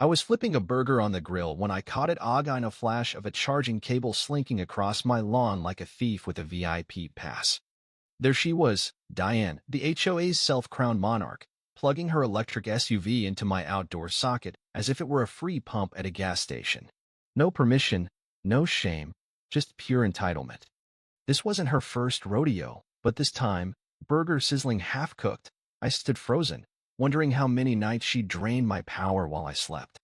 I was flipping a burger on the grill when I caught it in a flash of a charging cable slinking across my lawn like a thief with a VIP pass. There she was, Diane, the HOA's self-crowned monarch, plugging her electric SUV into my outdoor socket as if it were a free pump at a gas station. No permission, no shame, just pure entitlement. This wasn't her first rodeo, but this time, burger sizzling half-cooked, I stood frozen, wondering how many nights she drained my power while I slept.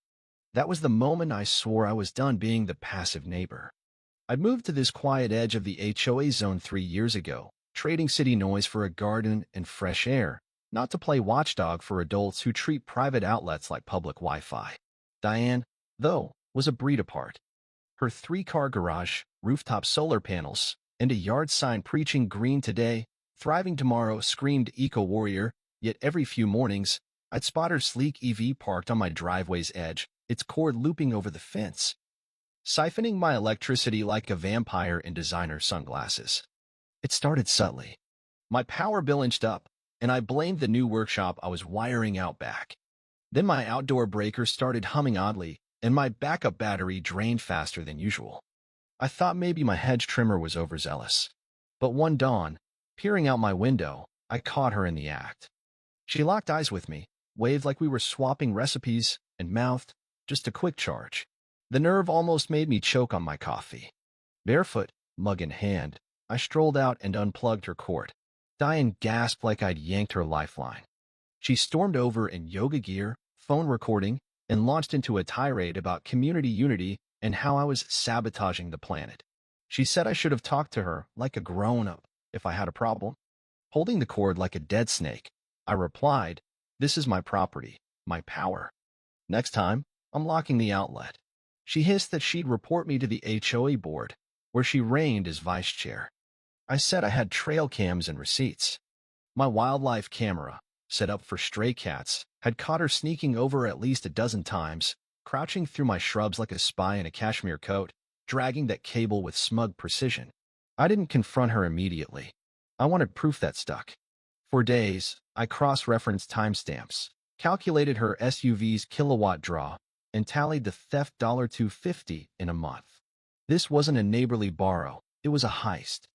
That was the moment I swore I was done being the passive neighbor. I'd moved to this quiet edge of the HOA zone 3 years ago, trading city noise for a garden and fresh air, not to play watchdog for adults who treat private outlets like public Wi-Fi. Diane, though, was a breed apart. Her three-car garage, rooftop solar panels, and a yard sign preaching green today, thriving tomorrow screamed eco-warrior, yet every few mornings, I'd spot her sleek EV parked on my driveway's edge, its cord looping over the fence, siphoning my electricity like a vampire in designer sunglasses. It started subtly. My power bill inched up, and I blamed the new workshop I was wiring out back. Then my outdoor breaker started humming oddly, and my backup battery drained faster than usual. I thought maybe my hedge trimmer was overzealous. But one dawn, peering out my window, I caught her in the act. She locked eyes with me, waved like we were swapping recipes, and mouthed, "Just a quick charge." The nerve almost made me choke on my coffee. Barefoot, mug in hand, I strolled out and unplugged her cord. Diane gasped like I'd yanked her lifeline. She stormed over in yoga gear, phone recording, and launched into a tirade about community unity and how I was sabotaging the planet. She said I should have talked to her like a grown-up if I had a problem. Holding the cord like a dead snake, I replied, "This is my property, my power. Next time, I'm locking the outlet." She hissed that she'd report me to the HOA board, where she reigned as vice chair. I said I had trail cams and receipts. My wildlife camera, set up for stray cats, had caught her sneaking over at least a dozen times, crouching through my shrubs like a spy in a cashmere coat, dragging that cable with smug precision. I didn't confront her immediately. I wanted proof that stuck. For days, I cross-referenced timestamps, calculated her SUV's kilowatt draw, and tallied the theft $250 in a month. This wasn't a neighborly borrow, it was a heist.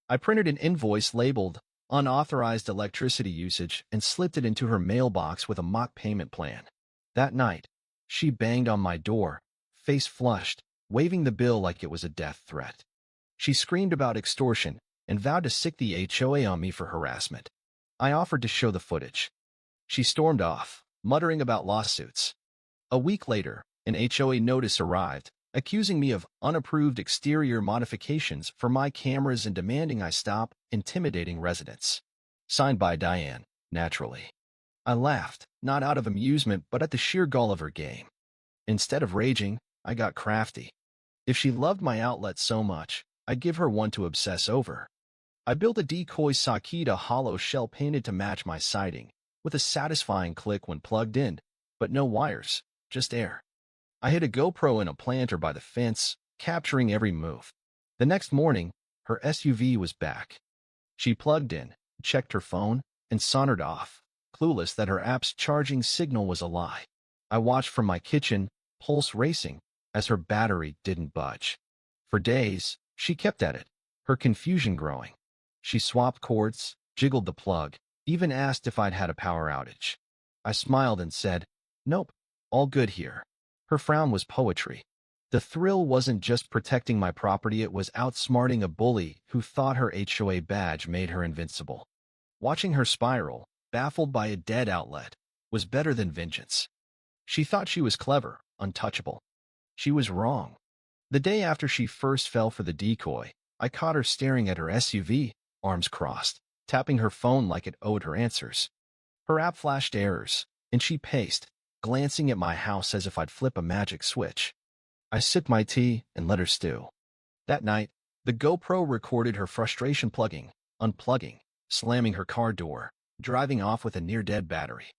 I printed an invoice labeled unauthorized electricity usage and slipped it into her mailbox with a mock payment plan. That night, she banged on my door, face flushed, waving the bill like it was a death threat. She screamed about extortion and vowed to sic the HOA on me for harassment. I offered to show the footage. She stormed off, muttering about lawsuits. A week later, an HOA notice arrived, accusing me of unapproved exterior modifications for my cameras and demanding I stop intimidating residents. Signed by Diane, naturally. I laughed, not out of amusement but at the sheer gall of her game. Instead of raging, I got crafty. If she loved my outlet so much, I'd give her one to obsess over. I built a decoy Sakita hollow shell painted to match my siding, with a satisfying click when plugged in, but no wires, just air. I hid a GoPro in a planter by the fence, capturing every move. The next morning, her SUV was back. She plugged in, checked her phone, and sauntered off, clueless that her app's charging signal was a lie. I watched from my kitchen, pulse racing, as her battery didn't budge. For days, she kept at it, her confusion growing. She swapped cords, jiggled the plug, even asked if I'd had a power outage. I smiled and said, "Nope, all good here." Her frown was poetry. The thrill wasn't just protecting my property, it was outsmarting a bully who thought her HOA badge made her invincible. Watching her spiral, baffled by a dead outlet, was better than vengeance. She thought she was clever, untouchable. She was wrong. The day after she first fell for the decoy, I caught her staring at her SUV, arms crossed, tapping her phone like it owed her answers. Her app flashed errors, and she paced, glancing at my house as if I'd flip a magic switch. I sipped my tea and let her stew. That night, the GoPro recorded her frustration plugging, unplugging, slamming her car door, driving off with a near-dead battery.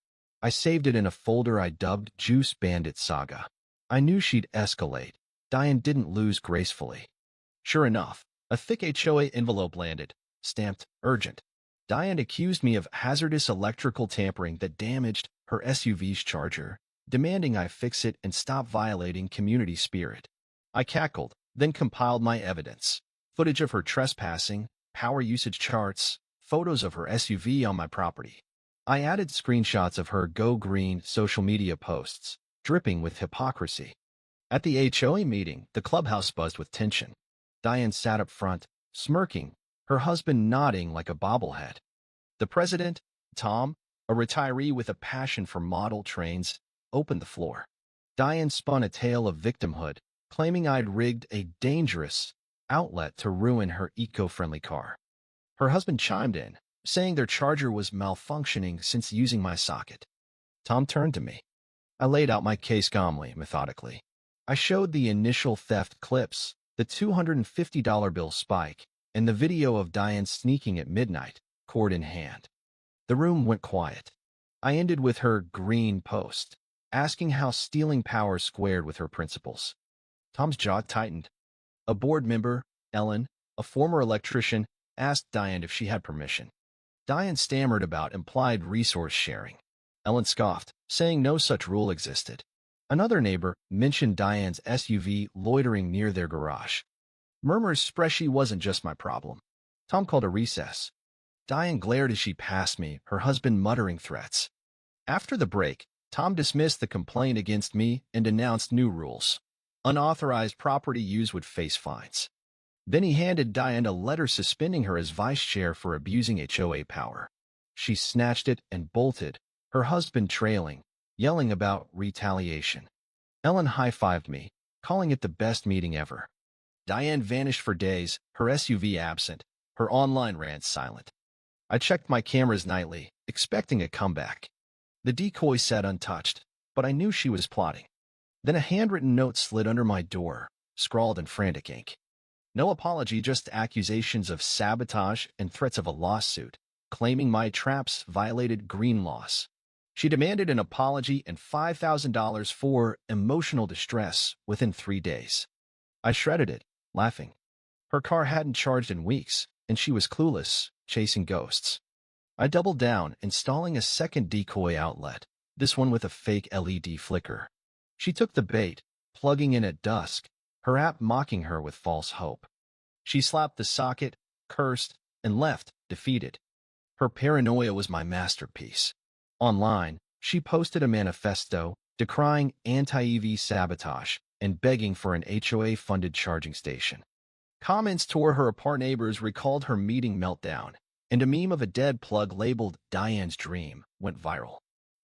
I saved it in a folder I dubbed Juice Bandit Saga. I knew she'd escalate. Diane didn't lose gracefully. Sure enough, a thick HOA envelope landed, stamped urgent. Diane accused me of hazardous electrical tampering that damaged her SUV's charger, demanding I fix it and stop violating community spirit. I cackled, then compiled my evidence. Footage of her trespassing, power usage charts, photos of her SUV on my property. I added screenshots of her Go Green social media posts, dripping with hypocrisy. At the HOA meeting, the clubhouse buzzed with tension. Diane sat up front, smirking, her husband nodding like a bobblehead. The president, Tom, a retiree with a passion for model trains, opened the floor. Diane spun a tale of victimhood, claiming I'd rigged a dangerous outlet to ruin her eco-friendly car. Her husband chimed in, saying their charger was malfunctioning since using my socket. Tom turned to me. I laid out my case calmly, methodically. I showed the initial theft clips, the $250 bill spike, and the video of Diane sneaking at midnight, cord in hand. The room went quiet. I ended with her green post, asking how stealing power squared with her principles. Tom's jaw tightened. A board member, Ellen, a former electrician, asked Diane if she had permission. Diane stammered about implied resource sharing. Ellen scoffed, saying no such rule existed. Another neighbor mentioned Diane's SUV loitering near their garage. Murmurs spread she wasn't just my problem. Tom called a recess. Diane glared as she passed me, her husband muttering threats. After the break, Tom dismissed the complaint against me and announced new rules. Unauthorized property use would face fines. Then he handed Diane a letter suspending her as vice chair for abusing HOA power. She snatched it and bolted, her husband trailing, yelling about retaliation. Ellen high-fived me, calling it the best meeting ever. Diane vanished for days, her SUV absent, her online rant silent. I checked my cameras nightly, expecting a comeback. The decoy sat untouched, but I knew she was plotting. Then a handwritten note slid under my door, scrawled in frantic ink. No apology, just accusations of sabotage and threats of a lawsuit, claiming my traps violated green laws. She demanded an apology and $5,000 for emotional distress within 3 days. I shredded it, laughing. Her car hadn't charged in weeks, and she was clueless, chasing ghosts. I doubled down, installing a second decoy outlet, this one with a fake LED flicker. She took the bait, plugging in at dusk, her app mocking her with false hope. She slapped the socket, cursed, and left, defeated. Her paranoia was my masterpiece. Online, she posted a manifesto decrying anti-EV sabotage and begging for an HOA-funded charging station. Comments tore her apart. Neighbors recalled her meeting meltdown, and a meme of a dead plug labeled Diane's Dream went viral.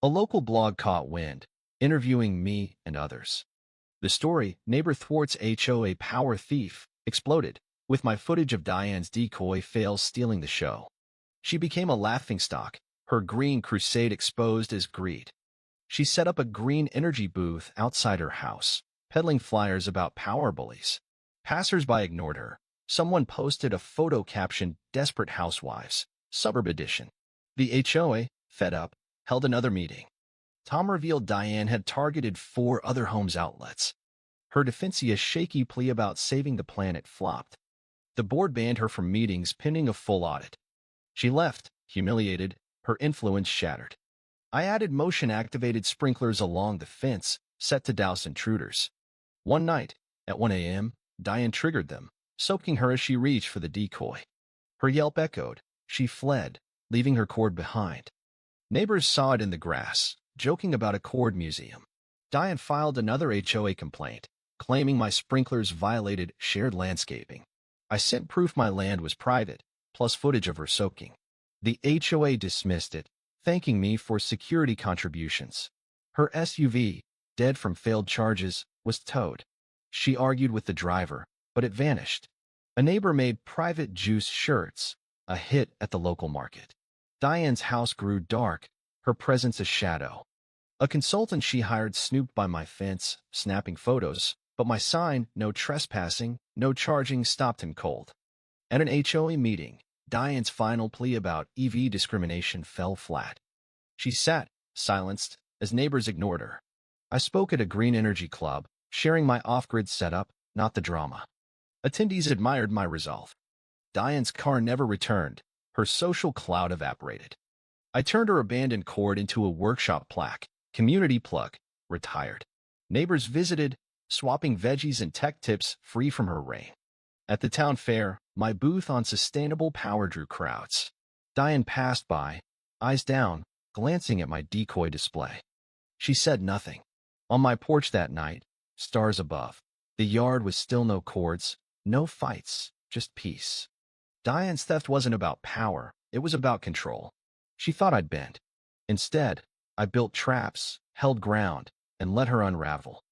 A local blog caught wind, interviewing me and others. The story, Neighbor Thwarts HOA Power Thief, exploded, with my footage of Diane's decoy fails stealing the show. She became a laughingstock, her green crusade exposed as greed. She set up a green energy booth outside her house, peddling flyers about power bullies. Passers-by ignored her. Someone posted a photo captioned Desperate Housewives, Suburb Edition. The HOA, fed up, held another meeting. Tom revealed Diane had targeted 4 other homes outlets. Her defensive shaky plea about saving the planet flopped. The board banned her from meetings pending a full audit. She left, humiliated, her influence shattered. I added motion-activated sprinklers along the fence, set to douse intruders. One night, at 1 a.m., Diane triggered them, soaking her as she reached for the decoy. Her yelp echoed. She fled, leaving her cord behind. Neighbors saw it in the grass, joking about a cord museum. Diane filed another HOA complaint, claiming my sprinklers violated shared landscaping. I sent proof my land was private, plus footage of her soaking. The HOA dismissed it, thanking me for security contributions. Her SUV, dead from failed charges, was towed. She argued with the driver, but it vanished. A neighbor made private juice shirts, a hit at the local market. Diane's house grew dark, her presence a shadow. A consultant she hired snooped by my fence, snapping photos, but my sign, no trespassing, no charging, stopped him cold. At an HOA meeting, Diane's final plea about EV discrimination fell flat. She sat, silenced, as neighbors ignored her. I spoke at a green energy club, sharing my off-grid setup, not the drama. Attendees admired my resolve. Diane's car never returned. Her social cloud evaporated. I turned her abandoned cord into a workshop plaque, community plug, retired. Neighbors visited, swapping veggies and tech tips free from her reign. At the town fair, my booth on sustainable power drew crowds. Diane passed by, eyes down, glancing at my decoy display. She said nothing. On my porch that night, stars above. The yard was still no cords, no fights, just peace. Diane's theft wasn't about power, it was about control. She thought I'd bend. Instead, I built traps, held ground, and let her unravel.